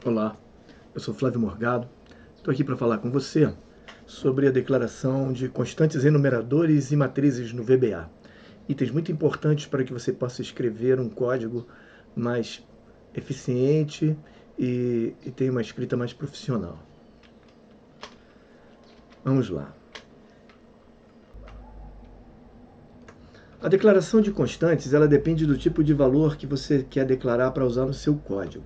Olá, eu sou Flávio Morgado, estou aqui para falar com você sobre a declaração de constantes enumeradores e matrizes no VBA. Itens muito importantes para que você possa escrever um código mais eficiente e tenha uma escrita mais profissional. Vamos lá. A declaração de constantes, ela depende do tipo de valor que você quer declarar para usar no seu código.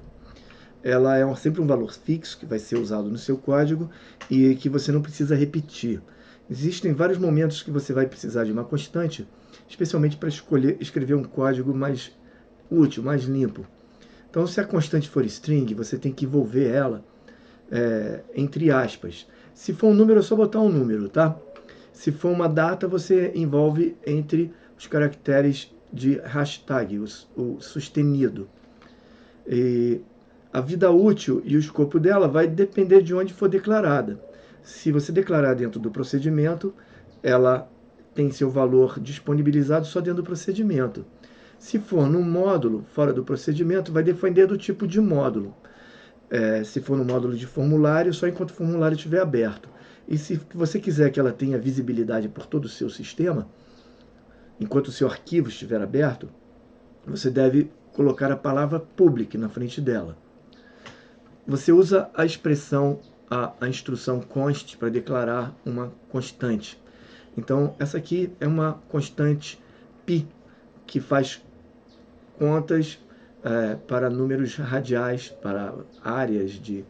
Ela é sempre um valor fixo que vai ser usado no seu código e que você não precisa repetir. Existem vários momentos que você vai precisar de uma constante, especialmente para escrever um código mais útil, mais limpo. Então, se a constante for string, você tem que envolver ela entre aspas. Se for um número, é só botar um número, tá? Se for uma data, você envolve entre os caracteres de hashtag, o sustenido. E a vida útil e o escopo dela vai depender de onde for declarada. Se você declarar dentro do procedimento, ela tem seu valor disponibilizado só dentro do procedimento. Se for no módulo, fora do procedimento, vai depender do tipo de módulo. Se for no módulo de formulário, só enquanto o formulário estiver aberto. E se você quiser que ela tenha visibilidade por todo o seu sistema, enquanto o seu arquivo estiver aberto, você deve colocar a palavra public na frente dela. Você usa a expressão, a instrução const para declarar uma constante. Então, essa aqui é uma constante π, que faz contas para números radiais, para áreas de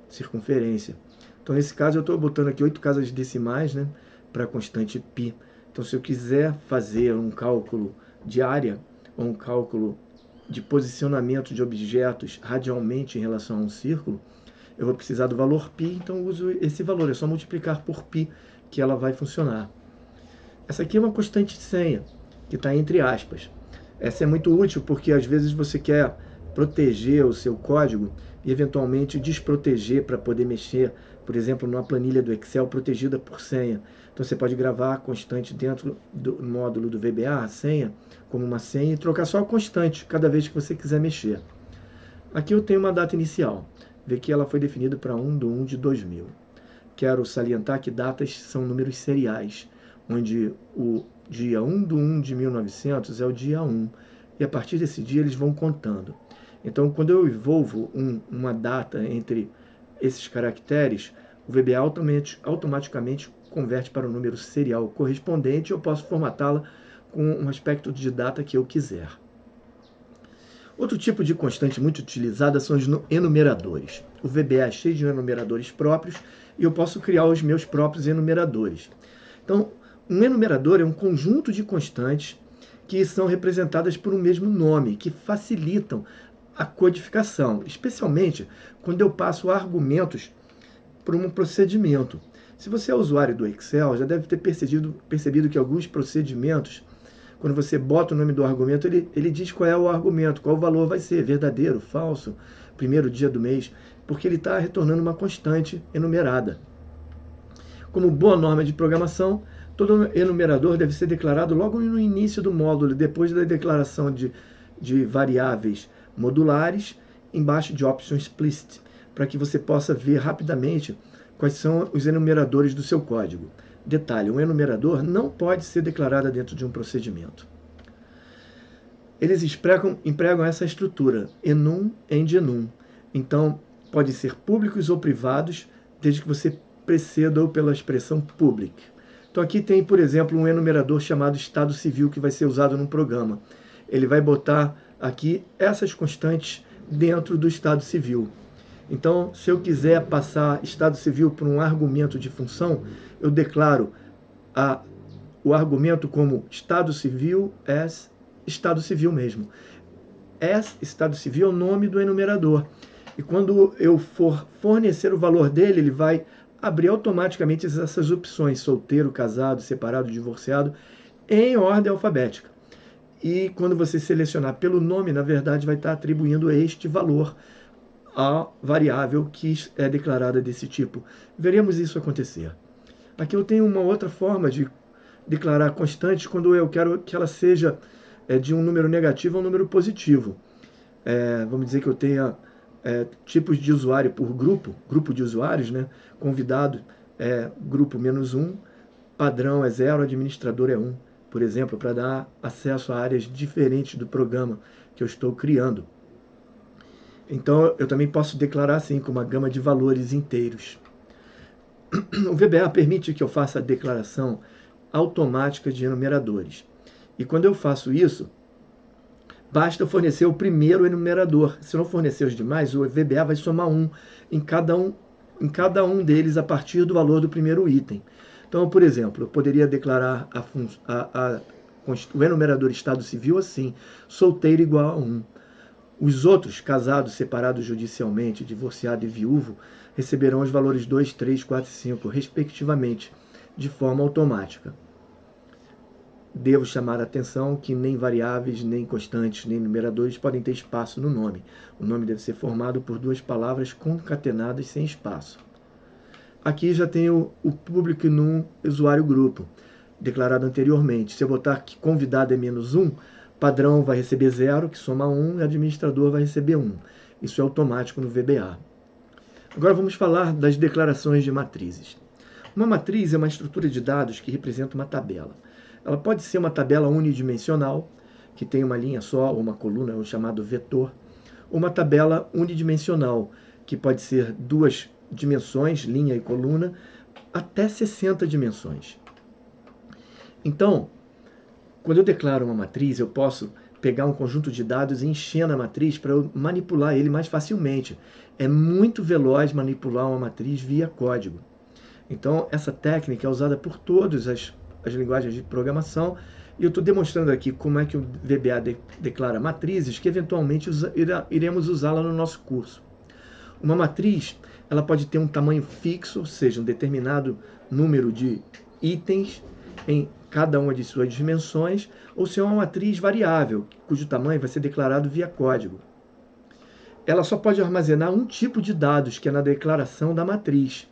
circunferência. Então, nesse caso, eu estou botando aqui 8 casas decimais, né, para a constante π. Então, se eu quiser fazer um cálculo de área, ou um cálculo de posicionamento de objetos radialmente em relação a um círculo, eu vou precisar do valor π, então eu uso esse valor, é só multiplicar por π que ela vai funcionar. Essa aqui é uma constante senha, que está entre aspas. Essa é muito útil porque às vezes você quer proteger o seu código e eventualmente desproteger para poder mexer, por exemplo, numa planilha do Excel protegida por senha. Então você pode gravar a constante dentro do módulo do VBA, a senha, como uma senha, e trocar só a constante cada vez que você quiser mexer. Aqui eu tenho uma data inicial, vê que ela foi definida para 1/1/2000. Quero salientar que datas são números seriais, onde o dia 1/1 de 1900 é o dia 1, e a partir desse dia eles vão contando. Então, quando eu envolvo uma data entre esses caracteres, o VBA automaticamente converte para o número serial correspondente, e eu posso formatá-la com um aspecto de data que eu quiser. Outro tipo de constante muito utilizada são os enumeradores. O VBA é cheio de enumeradores próprios e eu posso criar os meus próprios enumeradores. Então, um enumerador é um conjunto de constantes que são representadas por um mesmo nome, que facilitam a codificação, especialmente quando eu passo argumentos por um procedimento. Se você é usuário do Excel, já deve ter percebido que alguns procedimentos, quando você bota o nome do argumento, ele diz qual é o argumento, qual o valor vai ser, verdadeiro, falso, primeiro dia do mês, porque ele está retornando uma constante enumerada. Como boa norma de programação, todo enumerador deve ser declarado logo no início do módulo, depois da declaração de variáveis modulares, embaixo de option explicit, para que você possa ver rapidamente quais são os enumeradores do seu código. Detalhe, um enumerador não pode ser declarado dentro de um procedimento. Eles empregam essa estrutura, enum, end enum. Então, pode ser públicos ou privados, desde que você preceda-o pela expressão public. Então, aqui tem, por exemplo, um enumerador chamado estado civil, que vai ser usado num programa. Ele vai botar aqui essas constantes dentro do estado civil. Então, se eu quiser passar estado civil por um argumento de função, eu declaro o argumento como estado civil as estado civil mesmo. As estado civil é o nome do enumerador. E quando eu for fornecer o valor dele, ele vai abrir automaticamente essas opções, solteiro, casado, separado, divorciado, em ordem alfabética. E quando você selecionar pelo nome, na verdade, vai estar atribuindo este valor a variável que é declarada desse tipo. Veremos isso acontecer. Aqui eu tenho uma outra forma de declarar constantes quando eu quero que ela seja de um número negativo a um número positivo. Vamos dizer que eu tenha tipos de usuário por grupo de usuários, né? Convidado é grupo -1, padrão é 0, administrador é 1, por exemplo, para dar acesso a áreas diferentes do programa que eu estou criando. Então, eu também posso declarar assim, com uma gama de valores inteiros. O VBA permite que eu faça a declaração automática de enumeradores. E quando eu faço isso, basta fornecer o primeiro enumerador. Se não fornecer os demais, o VBA vai somar 1 em cada um deles a partir do valor do primeiro item. Então, por exemplo, eu poderia declarar o enumerador estado civil assim, solteiro igual a 1. Os outros, casados, separados judicialmente, divorciado e viúvo, receberão os valores 2, 3, 4 e 5, respectivamente, de forma automática. Devo chamar a atenção que nem variáveis, nem constantes, nem numeradores podem ter espaço no nome. O nome deve ser formado por duas palavras concatenadas sem espaço. Aqui já tenho o público num usuário grupo, declarado anteriormente. Se eu botar que convidado é -1, padrão vai receber 0, que soma 1, e administrador vai receber 1. Isso é automático no VBA. Agora vamos falar das declarações de matrizes. Uma matriz é uma estrutura de dados que representa uma tabela. Ela pode ser uma tabela unidimensional, que tem uma linha só, ou uma coluna, ou chamado vetor, ou uma tabela unidimensional, que pode ser duas dimensões, linha e coluna, até 60 dimensões. Então, quando eu declaro uma matriz, eu posso pegar um conjunto de dados e encher na matriz para eu manipular ele mais facilmente. É muito veloz manipular uma matriz via código. Então, essa técnica é usada por todas as linguagens de programação, e eu estou demonstrando aqui como é que o VBA declara matrizes, que eventualmente iremos usá-la no nosso curso. Uma matriz, ela pode ter um tamanho fixo, ou seja, um determinado número de itens em cada uma de suas dimensões, ou ser uma matriz variável, cujo tamanho vai ser declarado via código. Ela só pode armazenar um tipo de dados, que é na declaração da matriz.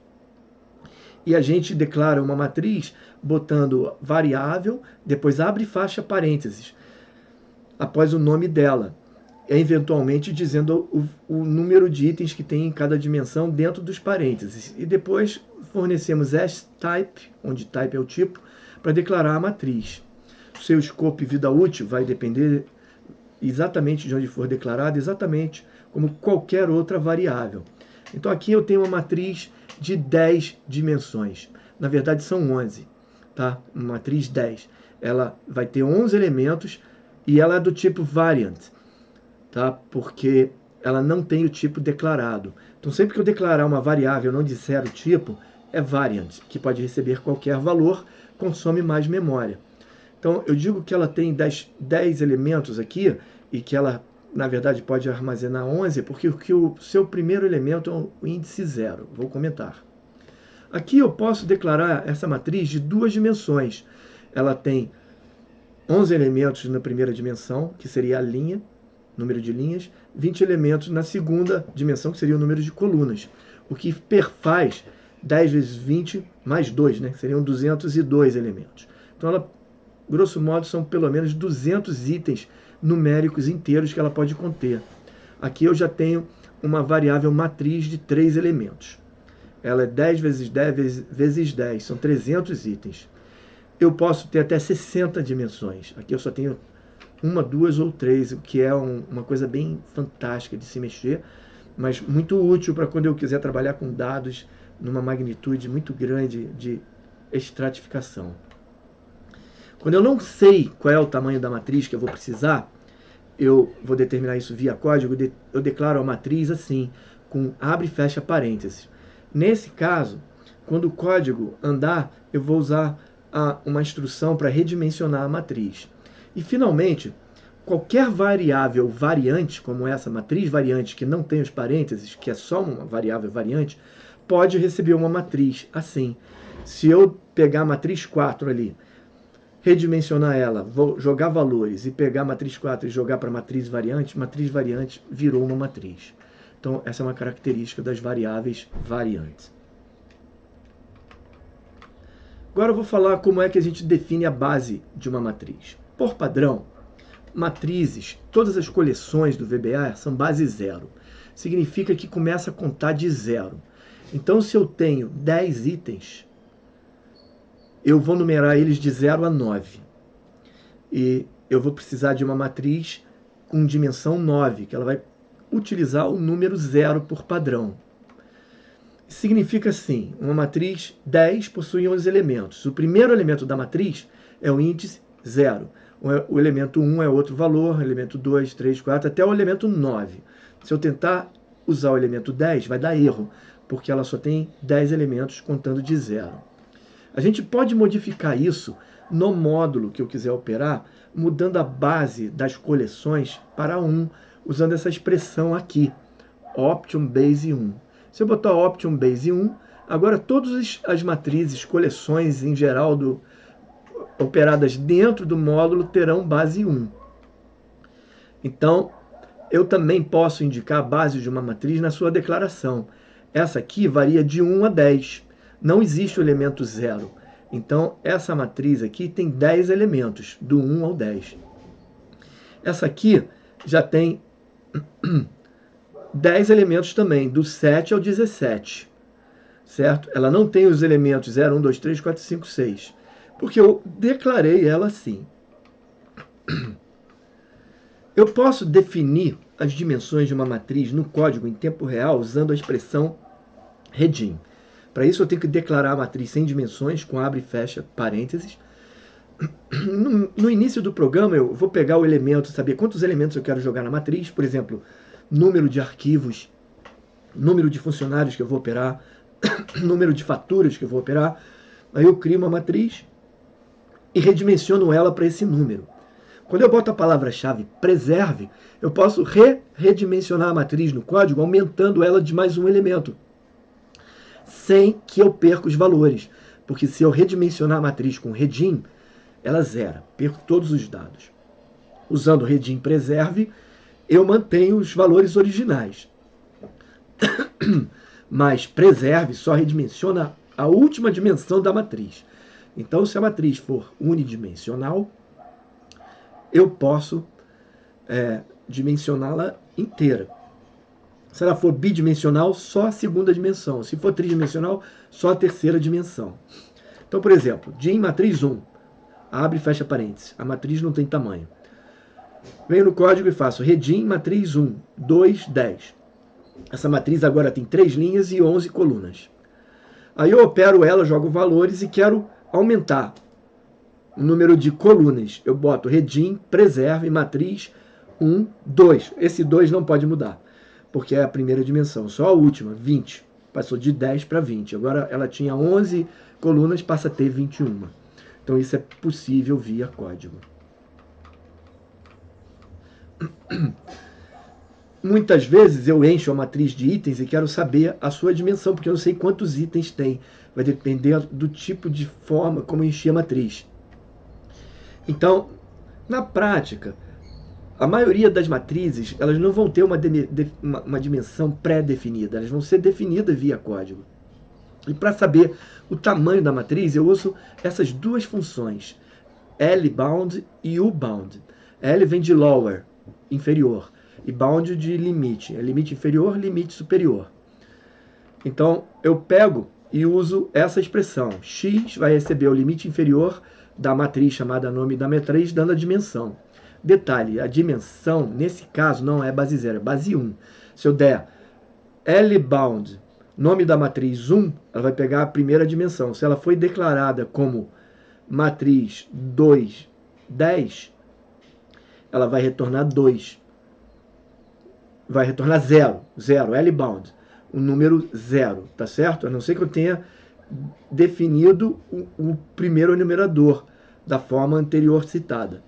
E a gente declara uma matriz botando variável, depois abre faixa parênteses, após o nome dela, eventualmente dizendo o número de itens que tem em cada dimensão dentro dos parênteses. E depois fornecemos type, onde type é o tipo, para declarar a matriz. Seu scope vida útil vai depender exatamente de onde for declarado, exatamente como qualquer outra variável. Então aqui eu tenho uma matriz de 10 dimensões. Na verdade são 11, tá? Uma matriz 10. Ela vai ter 11 elementos e ela é do tipo variant, tá? Porque ela não tem o tipo declarado. Então sempre que eu declarar uma variável e não disser o tipo, é variant, que pode receber qualquer valor, consome mais memória. Então eu digo que ela tem 10 elementos aqui e que ela, na verdade, pode armazenar 11, porque o seu primeiro elemento é o índice 0. Vou comentar. Aqui eu posso declarar essa matriz de duas dimensões. Ela tem 11 elementos na primeira dimensão, que seria a linha, número de linhas, 20 elementos na segunda dimensão, que seria o número de colunas. O que faz 10 vezes 20 mais 2, né? Seriam 202 elementos. Então, ela, grosso modo, são pelo menos 200 itens numéricos inteiros que ela pode conter. Aqui eu já tenho uma variável matriz de 3 elementos. Ela é 10 vezes 10 vezes 10, são 300 itens. Eu posso ter até 60 dimensões. Aqui eu só tenho 1, 2 ou 3, o que é uma coisa bem fantástica de se mexer, mas muito útil para quando eu quiser trabalhar com dados numa magnitude muito grande de estratificação. Quando eu não sei qual é o tamanho da matriz que eu vou precisar, eu vou determinar isso via código, eu declaro a matriz assim, com abre e fecha parênteses. Nesse caso, quando o código andar, eu vou usar uma instrução para redimensionar a matriz. E, finalmente, qualquer variável variante, como essa matriz variante que não tem os parênteses, que é só uma variável variante, pode receber uma matriz assim. Se eu pegar a matriz 4 ali, redimensionar ela, vou jogar valores e pegar a matriz 4 e jogar para matriz variante virou uma matriz. Então, essa é uma característica das variáveis variantes. Agora eu vou falar como é que a gente define a base de uma matriz. Por padrão, matrizes, todas as coleções do VBA são base 0. Significa que começa a contar de 0. Então, se eu tenho 10 itens, eu vou numerar eles de 0 a 9. E eu vou precisar de uma matriz com dimensão 9, que ela vai utilizar o número 0 por padrão. Significa assim, uma matriz 10 possui 11 elementos. O primeiro elemento da matriz é o índice 0. O elemento 1 é outro valor, elemento 2, 3, 4, até o elemento 9. Se eu tentar usar o elemento 10, vai dar erro, porque ela só tem 10 elementos contando de 0. A gente pode modificar isso no módulo que eu quiser operar, mudando a base das coleções para 1, usando essa expressão aqui, Option Base 1. Se eu botar Option Base 1, agora todas as matrizes, coleções em geral operadas dentro do módulo terão base 1. Então, eu também posso indicar a base de uma matriz na sua declaração. Essa aqui varia de 1 a 10. Não existe o elemento 0. Então, essa matriz aqui tem 10 elementos, do 1 ao 10. Essa aqui já tem 10 elementos também, do 7 ao 17. Certo? Ela não tem os elementos 0, 1, 2, 3, 4, 5, 6. Porque eu declarei ela assim. Eu posso definir as dimensões de uma matriz no código em tempo real usando a expressão redim. Para isso eu tenho que declarar a matriz sem dimensões, com abre e fecha parênteses. No início do programa eu vou pegar o elemento, saber quantos elementos eu quero jogar na matriz, por exemplo, número de arquivos, número de funcionários que eu vou operar, número de faturas que eu vou operar. Aí eu crio uma matriz e redimensiono ela para esse número. Quando eu boto a palavra-chave preserve, eu posso redimensionar a matriz no código, aumentando ela de mais um elemento, sem que eu perca os valores. Porque se eu redimensionar a matriz com redim, ela zera, perco todos os dados. Usando redim preserve, eu mantenho os valores originais. Mas preserve só redimensiona a última dimensão da matriz. Então, se a matriz for unidimensional, eu posso dimensioná-la inteira. Se ela for bidimensional, só a segunda dimensão. Se for tridimensional, só a terceira dimensão. Então, por exemplo, dim matriz 1. Abre e fecha parênteses. A matriz não tem tamanho. Venho no código e faço redim matriz 1, 2, 10. Essa matriz agora tem 3 linhas e 11 colunas. Aí eu opero ela, jogo valores e quero aumentar o número de colunas. Eu boto redim, preserve, matriz 1, 2. Esse 2 não pode mudar, porque é a primeira dimensão. Só a última, 20. Passou de 10 para 20. Agora ela tinha 11 colunas, passa a ter 21. Então isso é possível via código. Muitas vezes eu encho a matriz de itens e quero saber a sua dimensão, porque eu não sei quantos itens tem. Vai depender do tipo de forma como eu enchi a matriz. Então, na prática, a maioria das matrizes elas não vão ter uma dimensão pré-definida, elas vão ser definidas via código. E para saber o tamanho da matriz, eu uso essas duas funções, lbound e ubound. L vem de lower, inferior, e bound de limite, é limite inferior, limite superior. Então, eu pego e uso essa expressão. X vai receber o limite inferior da matriz chamada nome da matriz, dando a dimensão. Detalhe, a dimensão, nesse caso, não é base 0, é base 1. Se eu der lbound, nome da matriz 1, ela vai pegar a primeira dimensão. Se ela foi declarada como matriz 2, 10, ela vai retornar 2. Vai retornar 0, lbound, o número 0, tá certo? A não ser que eu tenha definido o primeiro enumerador da forma anterior citada.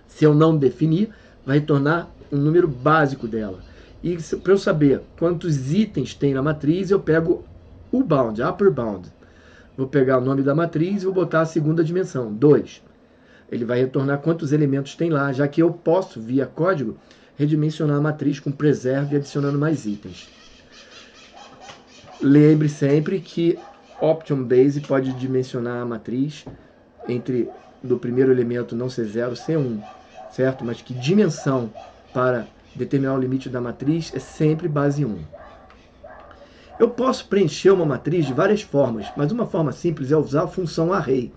Se eu não definir, vai retornar o número básico dela. E para eu saber quantos itens tem na matriz, eu pego o bound, upper bound. Vou pegar o nome da matriz e vou botar a segunda dimensão, 2. Ele vai retornar quantos elementos tem lá, já que eu posso, via código, redimensionar a matriz com preserve adicionando mais itens. Lembre sempre que Option Base pode dimensionar a matriz entre do primeiro elemento não ser 0, ser 1. certo? Mas que dimensão para determinar o limite da matriz é sempre base 1. Eu posso preencher uma matriz de várias formas, mas uma forma simples é usar a função array.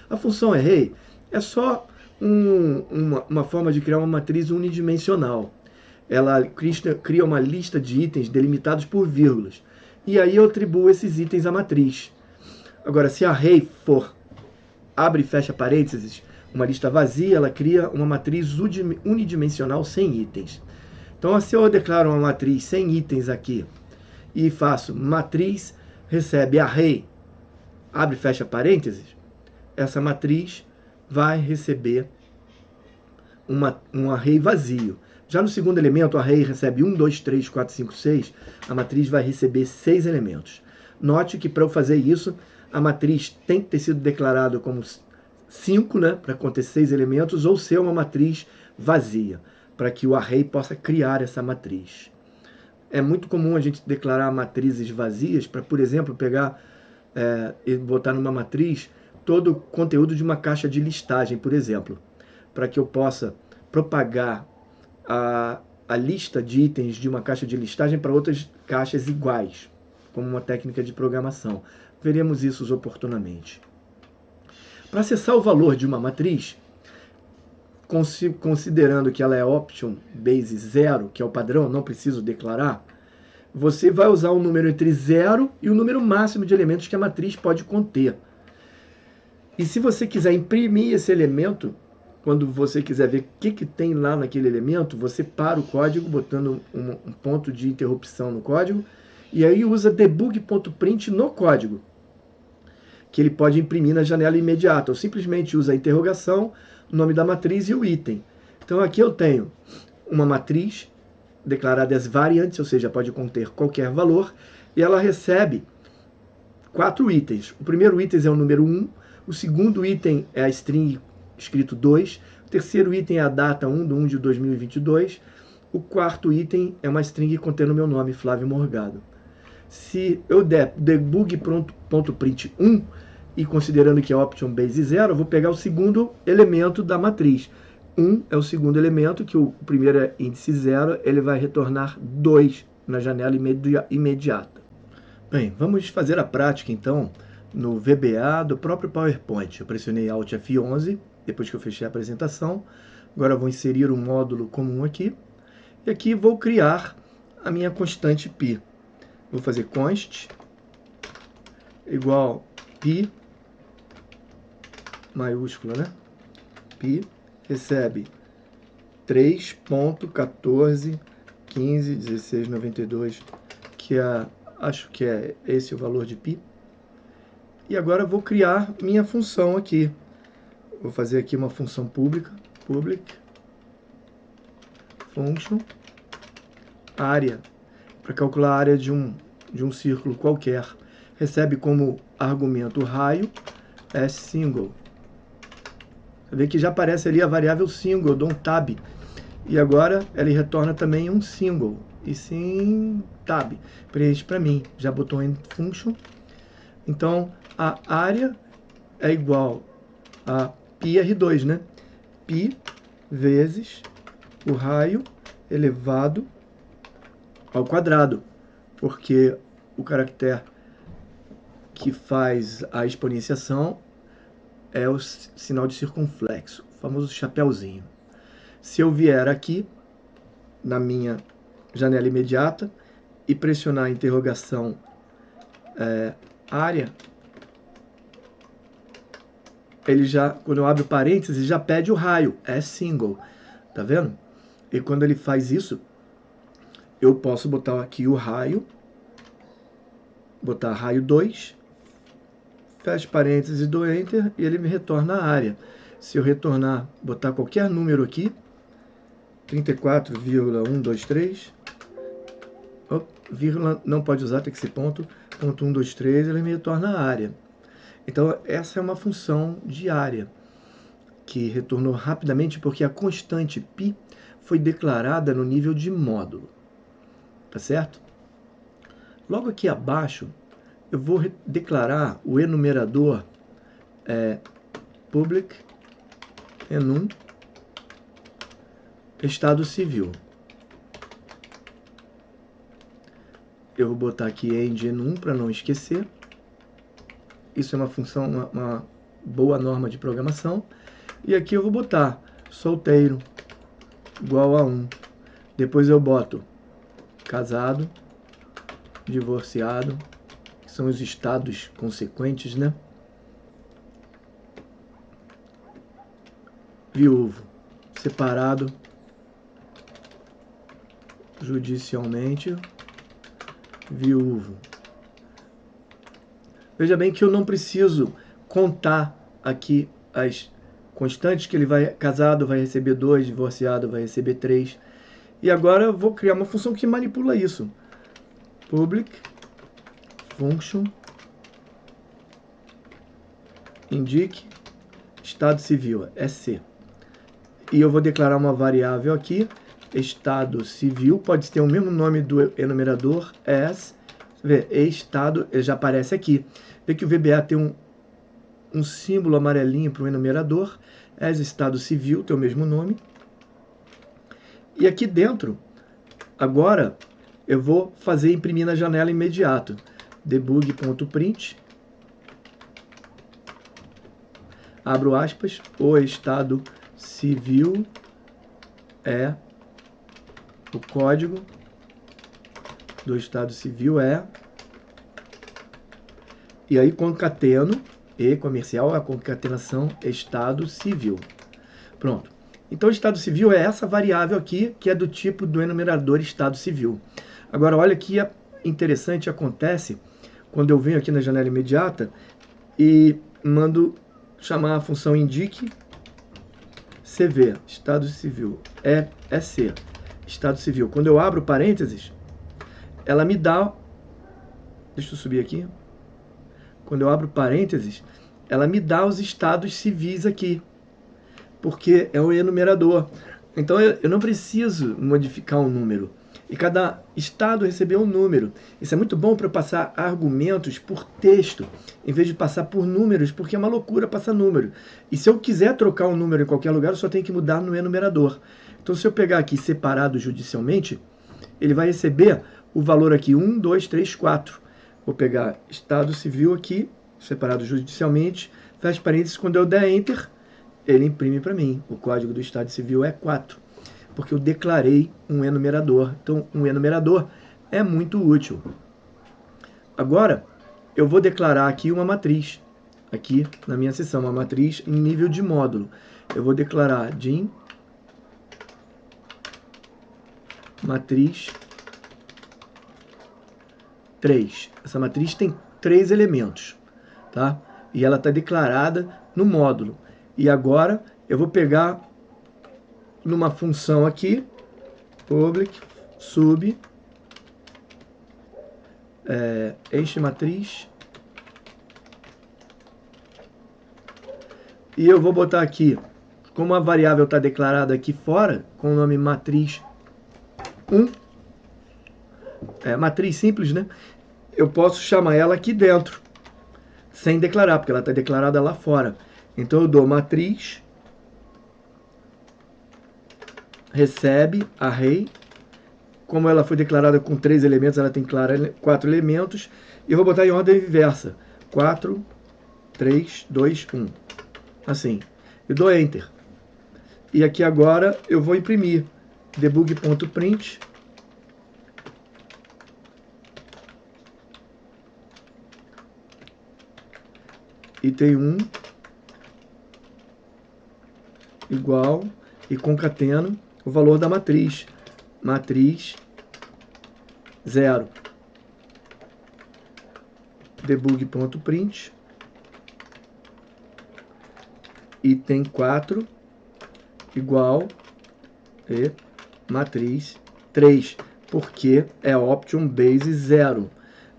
A função array é só uma forma de criar uma matriz unidimensional. Ela cria uma lista de itens delimitados por vírgulas. E aí eu atribuo esses itens à matriz. Agora, se a array for, abre e fecha parênteses, uma lista vazia, ela cria uma matriz unidimensional sem itens. Então, se eu declaro uma matriz sem itens aqui, e faço matriz, recebe array, abre e fecha parênteses, essa matriz vai receber um array vazio. Já no segundo elemento, o array recebe 1, 2, 3, 4, 5, 6, a matriz vai receber 6 elementos. Note que para eu fazer isso, a matriz tem que ter sido declarada como 5, né, para conter 6 elementos, ou ser uma matriz vazia, para que o array possa criar essa matriz. É muito comum a gente declarar matrizes vazias para, por exemplo, pegar e botar numa matriz todo o conteúdo de uma caixa de listagem, por exemplo, para que eu possa propagar a lista de itens de uma caixa de listagem para outras caixas iguais, como uma técnica de programação. Veremos isso oportunamente. Para acessar o valor de uma matriz, considerando que ela é option base 0, que é o padrão, não preciso declarar, você vai usar o número entre 0 e o número máximo de elementos que a matriz pode conter. E se você quiser imprimir esse elemento, quando você quiser ver o que tem lá naquele elemento, você para o código botando um ponto de interrupção no código, e aí usa debug.print no código, que ele pode imprimir na janela imediata, ou simplesmente usa a interrogação, o nome da matriz e o item. Então aqui eu tenho uma matriz declarada as variantes, ou seja, pode conter qualquer valor, e ela recebe 4 itens. O primeiro item é o número 1, o segundo item é a string escrito 2, o terceiro item é a data 1 de 2022, o quarto item é uma string contendo meu nome, Flávio Morgado. Se eu der debug.print 1, e considerando que é option base 0, eu vou pegar o segundo elemento da matriz. 1 é o segundo elemento, que o primeiro é índice 0, ele vai retornar 2 na janela imediata. Bem, vamos fazer a prática então no VBA do próprio PowerPoint. Eu pressionei Alt F11, depois que eu fechei a apresentação. Agora eu vou inserir um módulo comum aqui. E aqui vou criar a minha constante π. Vou fazer const igual π, maiúscula, né? π recebe 3.14151692, que acho que é esse o valor de π. E agora eu vou criar minha função aqui. Vou fazer aqui uma função pública, public function área, para calcular a área de um círculo qualquer. Recebe como argumento o raio single. Você vê que já aparece ali a variável single, eu dou um tab. E agora ele retorna também um single. E sim, tab. Preenche para mim. Já botou em function. Então, a área é igual a πr2, né? π vezes o raio elevado ao quadrado. Porque o caractere que faz a exponenciação é o sinal de circunflexo, o famoso chapéuzinho. Se eu vier aqui na minha janela imediata e pressionar a interrogação área, ele já, quando eu abro parênteses, já pede o raio, single, tá vendo? E quando ele faz isso, eu posso botar aqui o raio, botar raio 2, fecha parênteses, dou enter e ele me retorna a área. Se eu retornar, botar qualquer número aqui, 34,123, vírgula não pode usar, tem que ser ponto, ponto 123, ele me retorna a área. Então essa é uma função de área, que retornou rapidamente porque a constante π foi declarada no nível de módulo, tá certo? Logo aqui abaixo, eu vou declarar o enumerador public enum estado civil. Eu vou botar aqui engine 1 para não esquecer. Isso é uma função, uma boa norma de programação. E aqui eu vou botar solteiro igual a 1. Depois eu boto casado, divorciado, que são os estados consequentes, né? Viúvo, separado judicialmente, viúvo. Veja bem que eu não preciso contar aqui as constantes, que ele vai, casado vai receber 2, divorciado vai receber 3. E agora eu vou criar uma função que manipula isso. Public function indique estado civil, SC. E eu vou declarar uma variável aqui, estado civil, pode ter o mesmo nome do enumerador, as, vê, estado, ele já aparece aqui. Vê que o VBA tem um símbolo amarelinho para o enumerador, as estado civil, tem o mesmo nome. E aqui dentro, agora, eu vou fazer imprimir na janela imediato. Debug.print, abro aspas, o estado civil é, o código do estado civil é, e aí concateno, e comercial, a concatenação estado civil. Pronto. Então, o estado civil é essa variável aqui, que é do tipo do enumerador estado civil. Agora, olha que interessante acontece quando eu venho aqui na janela imediata e mando chamar a função indique CV, estado civil, EC, estado civil. Quando eu abro parênteses, ela me dá, deixa eu subir aqui, quando eu abro parênteses, ela me dá os estados civis aqui, porque é um enumerador. Então eu não preciso modificar um número. E cada estado recebeu um número. Isso é muito bom para eu passar argumentos por texto, em vez de passar por números, porque é uma loucura passar número. E se eu quiser trocar um número em qualquer lugar, eu só tenho que mudar no enumerador. Então, se eu pegar aqui separado judicialmente, ele vai receber o valor aqui 1, 2, 3, 4. Vou pegar estado civil aqui, separado judicialmente, fecha parênteses, quando eu der Enter, ele imprime para mim. O código do estado civil é 4, porque eu declarei um enumerador. Então, um enumerador é muito útil. Agora, eu vou declarar aqui uma matriz, aqui na minha seção, uma matriz em nível de módulo. Eu vou declarar dim matriz 3. Essa matriz tem 3 elementos, tá? E ela está declarada no módulo. E agora eu vou pegar numa função aqui, public sub enche matriz, e eu vou botar aqui, como a variável está declarada aqui fora, com o nome matriz 1, matriz simples, né? Eu posso chamar ela aqui dentro, sem declarar, porque ela está declarada lá fora. Então eu dou matriz, recebe, array, como ela foi declarada com 3 elementos, ela tem 4 elementos, e eu vou botar em ordem inversa, 4, 3, 2, 1, assim, e dou Enter. E aqui agora eu vou imprimir, debug.print, item 1 igual, e concateno o valor da matriz, matriz 0, debug.print, item 4 igual, e matriz 3, porque é option base 0,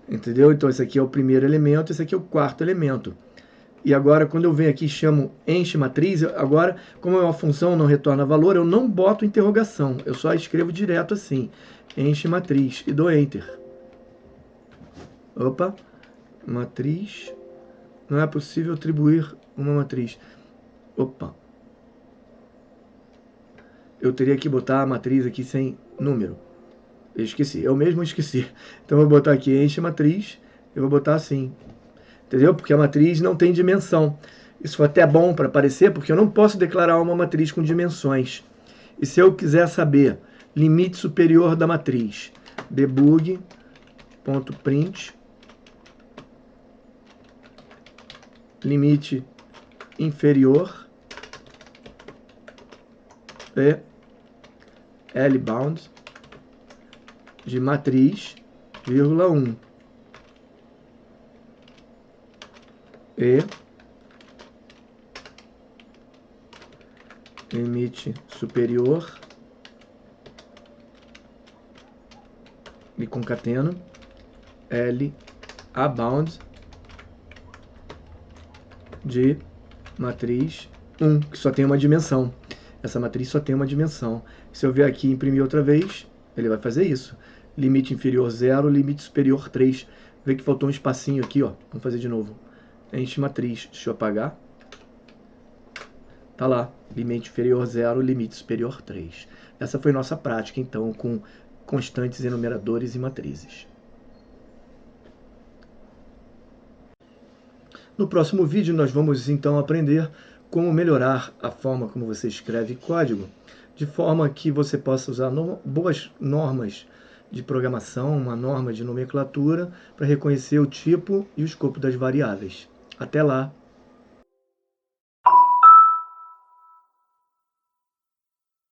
entendeu? Então esse aqui é o primeiro elemento, esse aqui é o quarto elemento. E agora, quando eu venho aqui e chamo enche matriz, agora, como é uma função, não retorna valor, eu não boto interrogação, eu só escrevo direto assim, enche matriz, e dou Enter. Opa, matriz, não é possível atribuir uma matriz. Opa. eu teria que botar a matriz aqui sem número. Eu esqueci, eu mesmo esqueci. Então eu vou botar aqui enche matriz, eu vou botar assim. Entendeu? Porque a matriz não tem dimensão. Isso foi até bom para aparecer, porque eu não posso declarar uma matriz com dimensões. E se eu quiser saber limite superior da matriz, debug.print limite inferior e lbound de matriz, vírgula 1 e limite superior e concateno L abound de matriz 1, que só tem uma dimensão. Essa matriz só tem uma dimensão. Se eu vier aqui e imprimir outra vez, ele vai fazer isso. Limite inferior 0, limite superior 3. Vê que faltou um espacinho aqui, ó. Vamos fazer de novo. Enche matriz. Deixa eu apagar. Tá lá. Limite inferior 0, limite superior 3. Essa foi nossa prática, então, com constantes, enumeradores e matrizes. No próximo vídeo nós vamos então aprender como melhorar a forma como você escreve código, de forma que você possa usar boas normas de programação, uma norma de nomenclatura para reconhecer o tipo e o escopo das variáveis. Até lá!